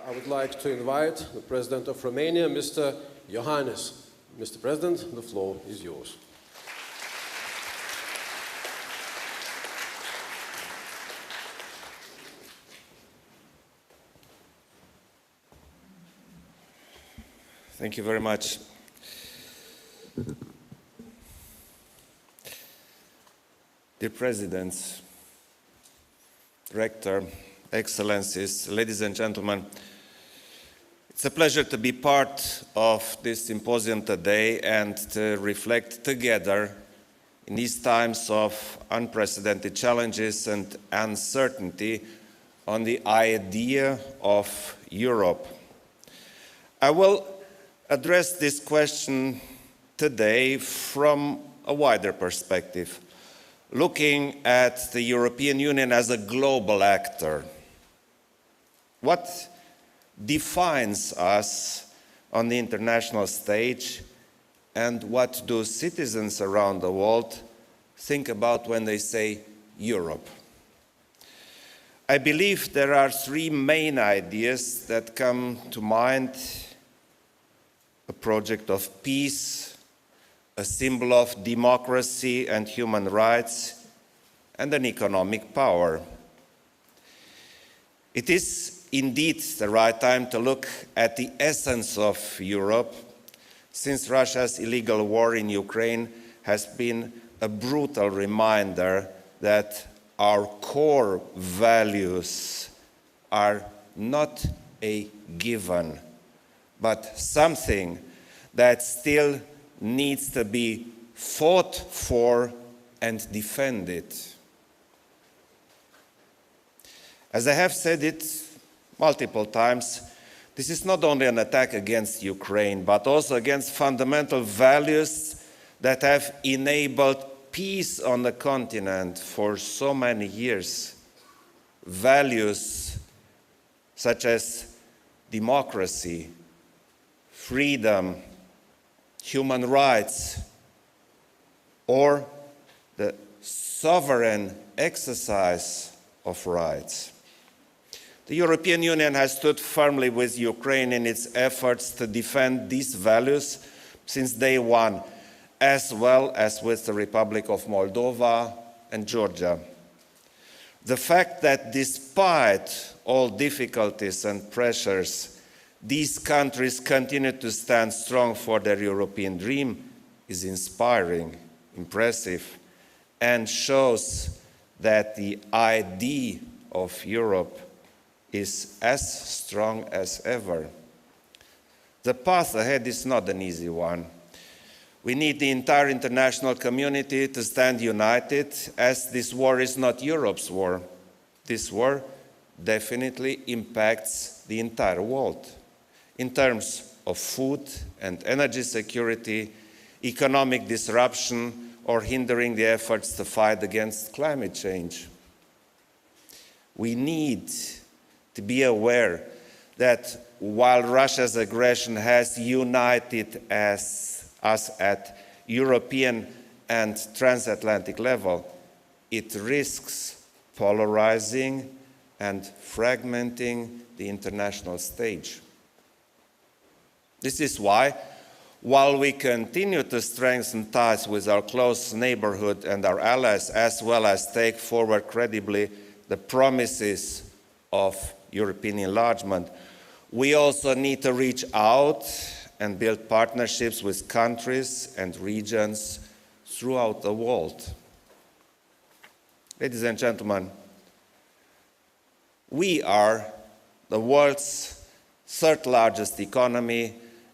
I would like to invite the President of Romania, Mr. Iohannis. Mr. President, the floor is yours. Thank you very much. Dear Presidents, Rector, Excellencies, ladies and gentlemen, it's a pleasure to be part of this symposium today and to reflect together in these times of unprecedented challenges and uncertainty on the idea of Europe. I will address this question today from a wider perspective, looking at the European Union as a global actor. What defines us on the international stage, and what do citizens around the world think about when they say Europe? I believe there are three main ideas that come to mind: a project of peace, a symbol of democracy and human rights, and an economic power. It is indeed the right time to look at the essence of Europe, since Russia's illegal war in Ukraine has been a brutal reminder that our core values are not a given, but something that still needs to be fought for and defended. As I have said it multiple times, this is not only an attack against Ukraine, but also against fundamental values that have enabled peace on the continent for so many years. Values such as democracy, freedom, human rights, or the sovereign exercise of rights. The European Union has stood firmly with Ukraine in its efforts to defend these values since day one, as well as with the Republic of Moldova and Georgia. The fact that despite all difficulties and pressures, these countries continue to stand strong for their European dream is inspiring, impressive, and shows that the idea of Europe is as strong as ever. The path ahead is not an easy one. We need the entire international community to stand united, as this war is not Europe's war. This war definitely impacts the entire world in terms of food and energy security, economic disruption, or hindering the efforts to fight against climate change. We need to be aware that while Russia's aggression has united us at European and transatlantic level, it risks polarizing and fragmenting the international stage. This is why, while we continue to strengthen ties with our close neighborhood and our allies, as well as take forward credibly the promises of European enlargement, we also need to reach out and build partnerships with countries and regions throughout the world. Ladies and gentlemen, we are the world's third largest economy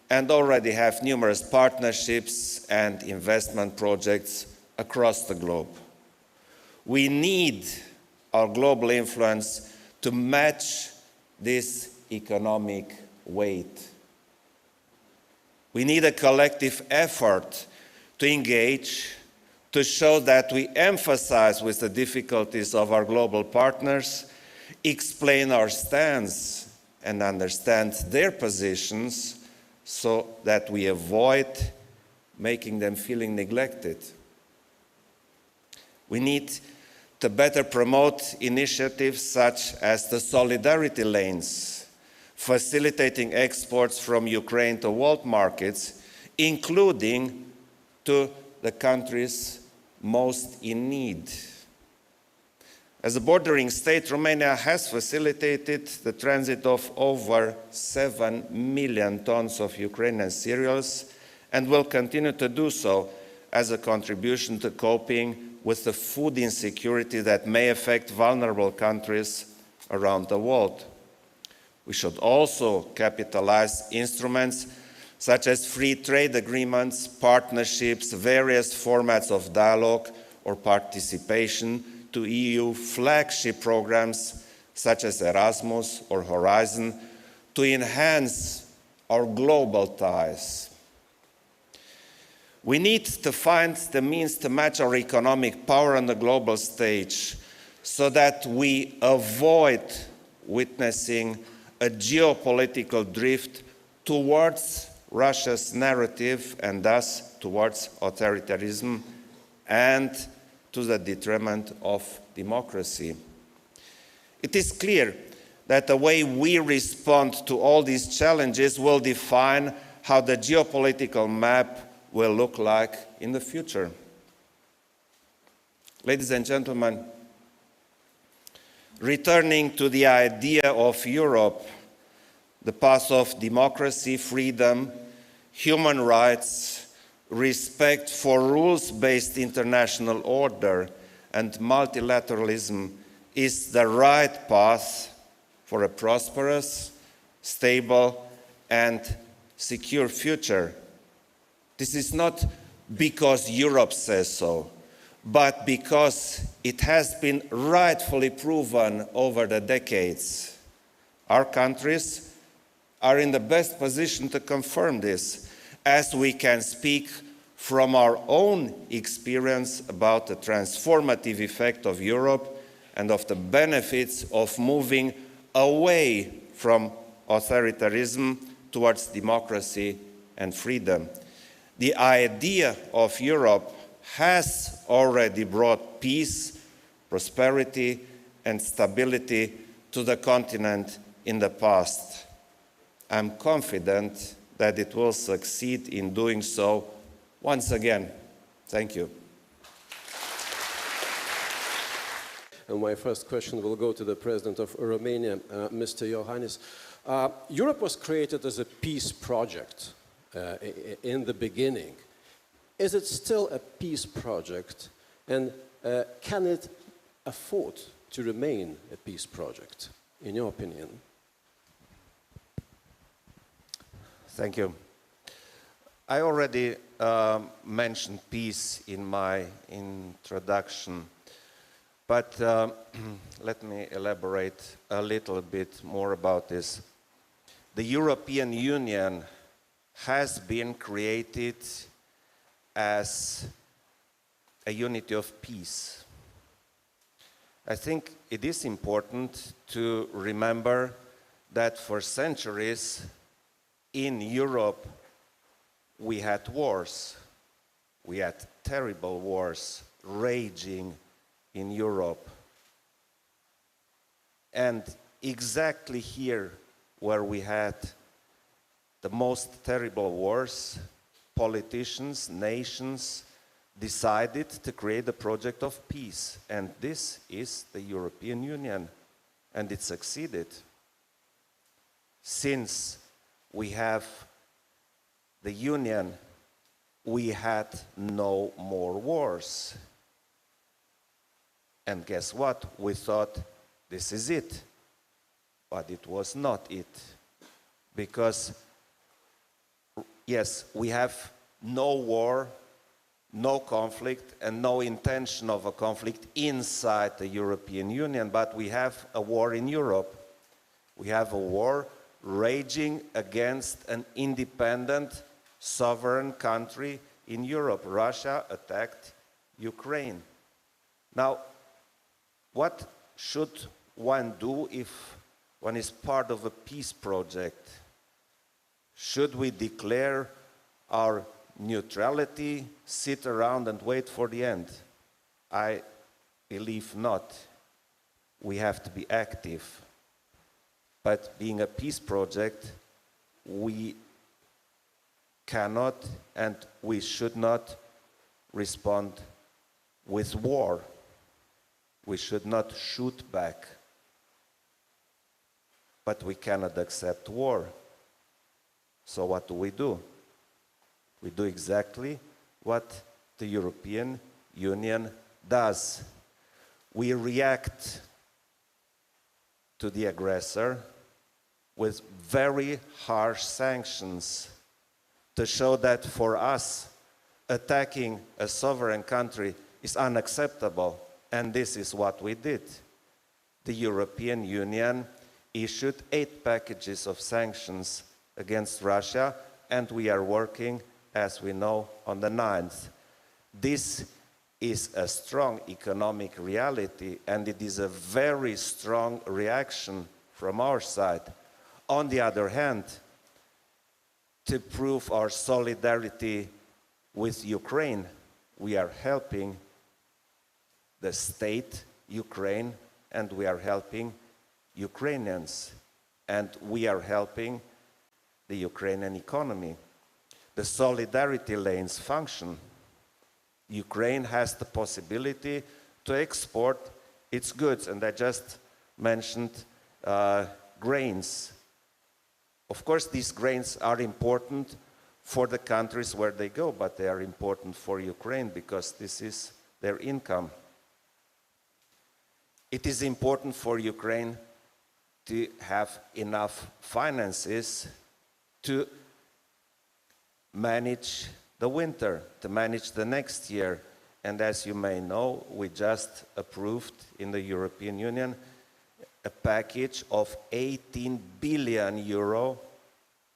and already have numerous partnerships and investment projects across the globe. We need our global influence to match this economic weight. We need a collective effort to engage, to show that we emphasize with the difficulties of our global partners, explain our stance, and understand their positions so that we avoid making them feeling neglected. We need to better promote initiatives such as the solidarity lanes, facilitating exports from Ukraine to world markets, including to the countries most in need. As a bordering state, Romania has facilitated the transit of over 7 million tons of Ukrainian cereals and will continue to do so as a contribution to coping with the food insecurity that may affect vulnerable countries around the world. We should also capitalize instruments such as free trade agreements, partnerships, various formats of dialogue or participation to EU flagship programs such as Erasmus or Horizon to enhance our global ties. We need to find the means to match our economic power on the global stage so that we avoid witnessing a geopolitical drift towards Russia's narrative and thus towards authoritarianism and to the detriment of democracy. It is clear that the way we respond to all these challenges will define how the geopolitical map will look like in the future. Ladies and gentlemen, returning to the idea of Europe, the path of democracy, freedom, human rights, respect for rules-based international order, and multilateralism is the right path for a prosperous, stable, and secure future. This is not because Europe says so, but because it has been rightfully proven over the decades. Our countries are in the best position to confirm this, as we can speak from our own experience about the transformative effect of Europe and of the benefits of moving away from authoritarianism towards democracy and freedom. The idea of Europe has already brought peace, prosperity, and stability to the continent in the past. I'm confident that it will succeed in doing so once again. Thank you. And my first question will go to the President of Romania, Mr. Iohannis. Europe was created as a peace project in the beginning. Is it still a peace project, and can it afford to remain a peace project, in your opinion? Thank you. I already mentioned peace in my introduction, but let me elaborate a little bit more about this. The European Union has been created as a unity of peace. I think it is important to remember that for centuries in Europe we had wars. We had terrible wars raging in Europe. And exactly here where we had the most terrible wars, politicians, nations decided to create a project of peace. And this is the European Union. And it succeeded. Since we have the Union, we had no more wars. And guess what? We thought this is it. But it was not it. Because, yes, we have no war, no conflict, and no intention of a conflict inside the European Union, but we have a war in Europe. We have a war raging against an independent, sovereign country in Europe. Russia attacked Ukraine. Now, what should one do if one is part of a peace project? Should we declare our neutrality, sit around and wait for the end? I believe not. We have to be active. But being a peace project, we cannot and we should not respond with war. We should not shoot back. But we cannot accept war. So what do? We do exactly what the European Union does. We react to the aggressor with very harsh sanctions to show that for us, attacking a sovereign country is unacceptable. And this is what we did. The European Union issued 8 packages of sanctions against Russia, and we are working, as we know, on the 9th. This is a strong economic reality, and it is a very strong reaction from our side. On the other hand, to prove our solidarity with Ukraine, we are helping the state, Ukraine, and we are helping Ukrainians, and we are helping the Ukrainian economy. The solidarity lanes function. Ukraine has the possibility to export its goods, and I just mentioned grains. Of course, these grains are important for the countries where they go, but they are important for Ukraine because this is their income. It is important for Ukraine to have enough finances to manage the winter, to manage the next year. And as you may know, we just approved in the European Union a package of 18 billion euro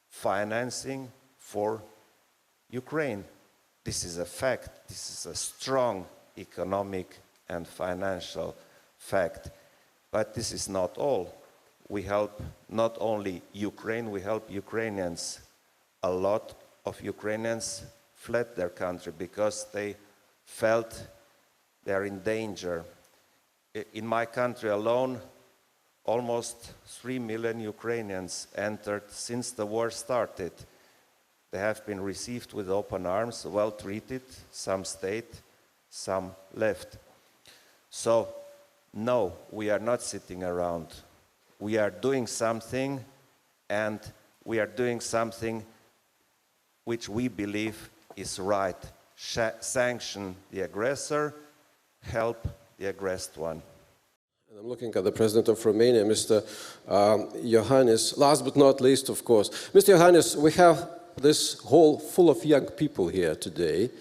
financing for Ukraine. This is a fact. This is a strong economic and financial fact. But this is not all. We help not only Ukraine, we help Ukrainians. A lot of Ukrainians fled their country because they felt they're in danger. In my country alone, almost 3 million Ukrainians entered since the war started. They have been received with open arms, well treated. Some stayed, some left. So, no, we are not sitting around. We are doing something, and we are doing something which we believe is right. Sanction the aggressor, help the aggressed one. And I'm looking at the President of Romania, Mr. Iohannis. Last but not least, of course. Mr. Iohannis, we have this hall full of young people here today,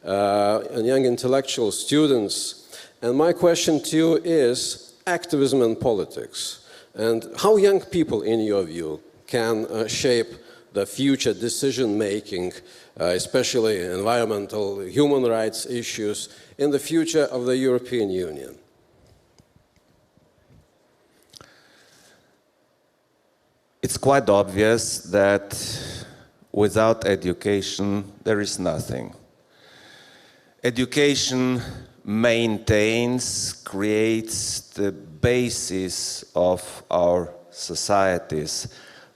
and young intellectual students. And my question to you is activism and politics. And how young people, in your view, can shape the future decision-making, especially environmental, human rights issues, in the future of the European Union? It's quite obvious that without education, there is nothing. Education maintains, creates the basis of our societies.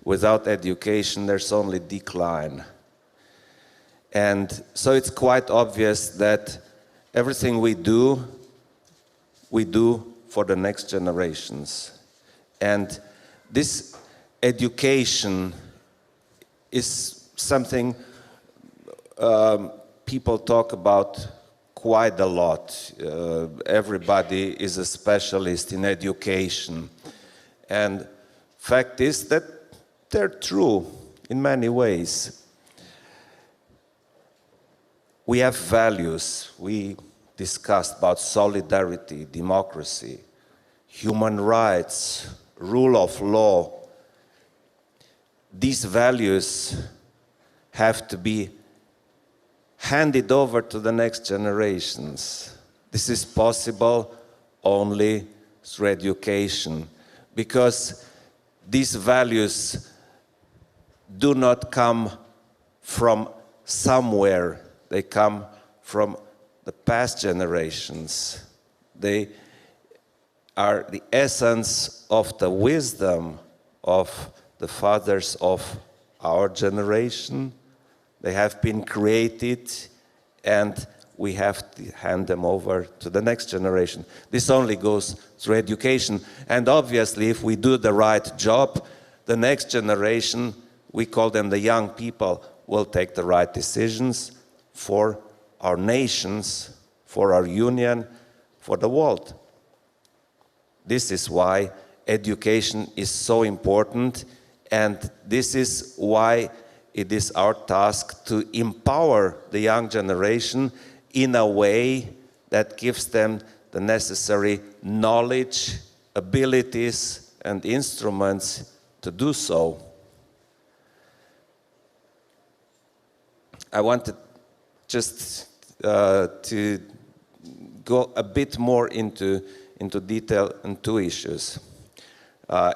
Without education, there's only decline. And so it's quite obvious that everything we do for the next generations. And this education is something people talk about quite a lot. Everybody is a specialist in education. And fact is that they're true in many ways. We have values. We discussed about solidarity, democracy, human rights, rule of law. These values have to be handed over to the next generations. This is possible only through education, because these values do not come from somewhere. They come from the past generations. They are the essence of the wisdom of the fathers of our generation. They have been created, and we have to hand them over to the next generation. This only goes through education. And obviously, if we do the right job, the next generation, we call them the young people, will take the right decisions for our nations, for our union, for the world. This is why education is so important, and this is why it is our task to empower the young generation in a way that gives them the necessary knowledge, abilities, and instruments to do so. I wanted just to go a bit more into detail on two issues.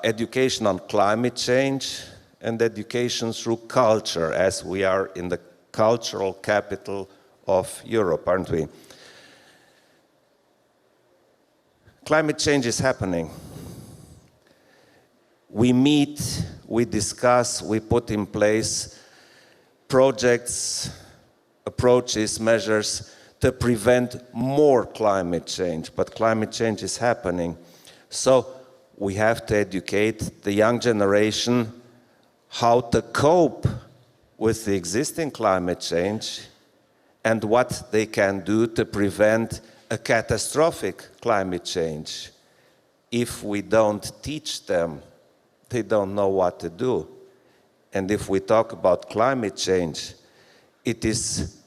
Education on climate change and education through culture, as we are in the cultural capital of Europe, aren't we? Climate change is happening. We meet, we discuss, we put in place projects, approaches, measures to prevent more climate change, but climate change is happening. So we have to educate the young generation how to cope with the existing climate change and what they can do to prevent a catastrophic climate change. If we don't teach them, they don't know what to do. And if we talk about climate change, it is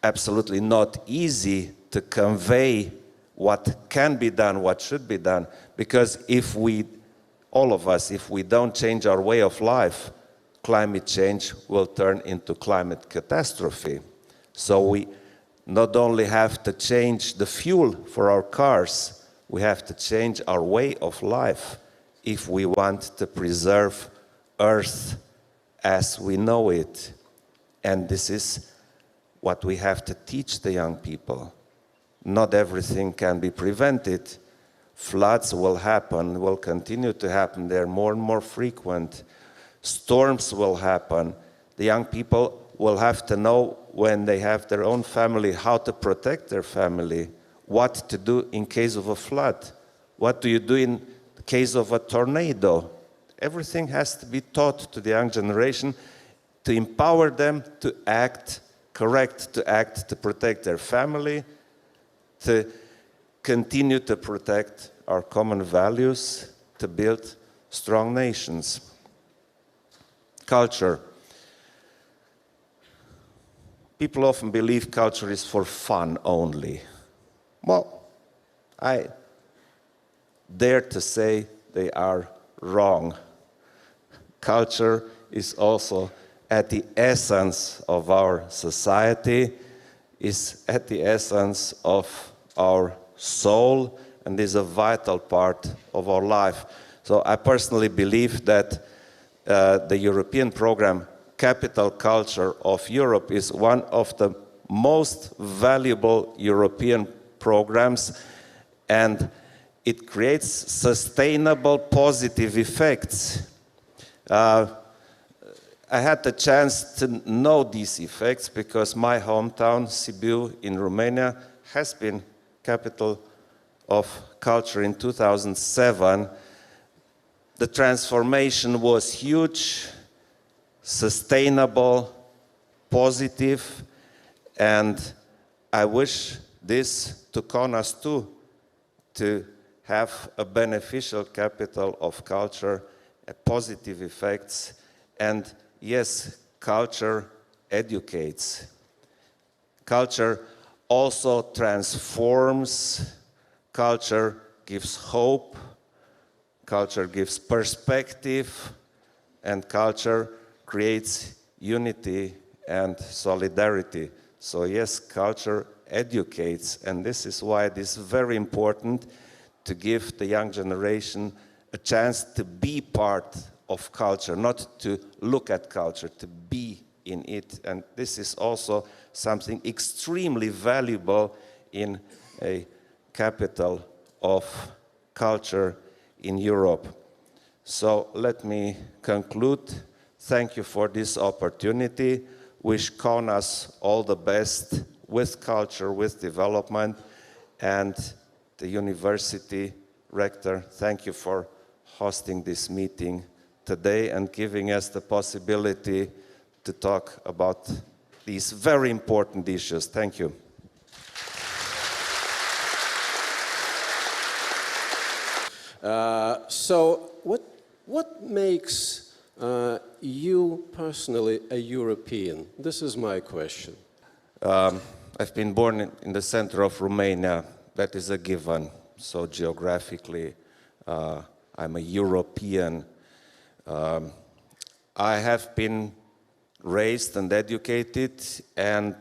absolutely not easy to convey what can be done, what should be done, because if we, all of us, if we don't change our way of life, climate change will turn into climate catastrophe. So we not only have to change the fuel for our cars, we have to change our way of life if we want to preserve Earth as we know it. And this is what we have to teach the young people. Not everything can be prevented. Floods will happen, will continue to happen. They're more and more frequent. Storms will happen. The young people will have to know when they have their own family how to protect their family, what to do in case of a flood, what do you do in the case of a tornado. Everything has to be taught to the young generation to empower them to act correct, to act to protect their family, to continue to protect our common values, to build strong nations. Culture. People often believe culture is for fun only. Well, I dare to say they are wrong. Culture is also at the essence of our society, is at the essence of our soul, and is a vital part of our life. So I personally believe that the European program, Capital Culture of Europe, is one of the most valuable European programs, and it creates sustainable positive effects. I had the chance to know these effects because my hometown, Sibiu in Romania, has been capital of culture in 2007. The transformation was huge, sustainable, positive, and I wish this to Kaunas too, to have a beneficial capital of culture, positive effects, and yes, culture educates. Culture also transforms, culture gives hope, culture gives perspective, and culture creates unity and solidarity. So yes, culture educates, and this is why it is very important to give the young generation a chance to be part of culture, not to look at culture, to be in it. And this is also something extremely valuable in a capital of culture in Europe. So let me conclude. Thank you for this opportunity. Wish Kaunas all the best with culture, with development, and the university rector, thank you for hosting this meeting today and giving us the possibility to talk about these very important issues. Thank you. So what makes you personally a European? This is my question. I've been born in the center of Romania. That is a given. So geographically, I'm a European. I have been raised and educated, and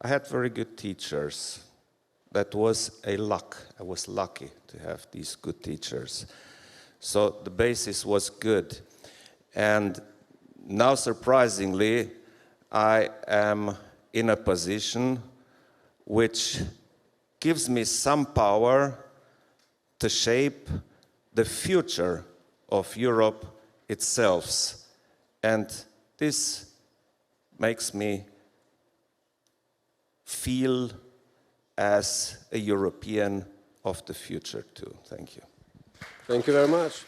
I had very good teachers. That was a luck. I was lucky to have these good teachers. So the basis was good. And now, surprisingly, I am in a position which gives me some power to shape the future of Europe itself. And this makes me feel as a European of the future too. Thank you. Thank you very much.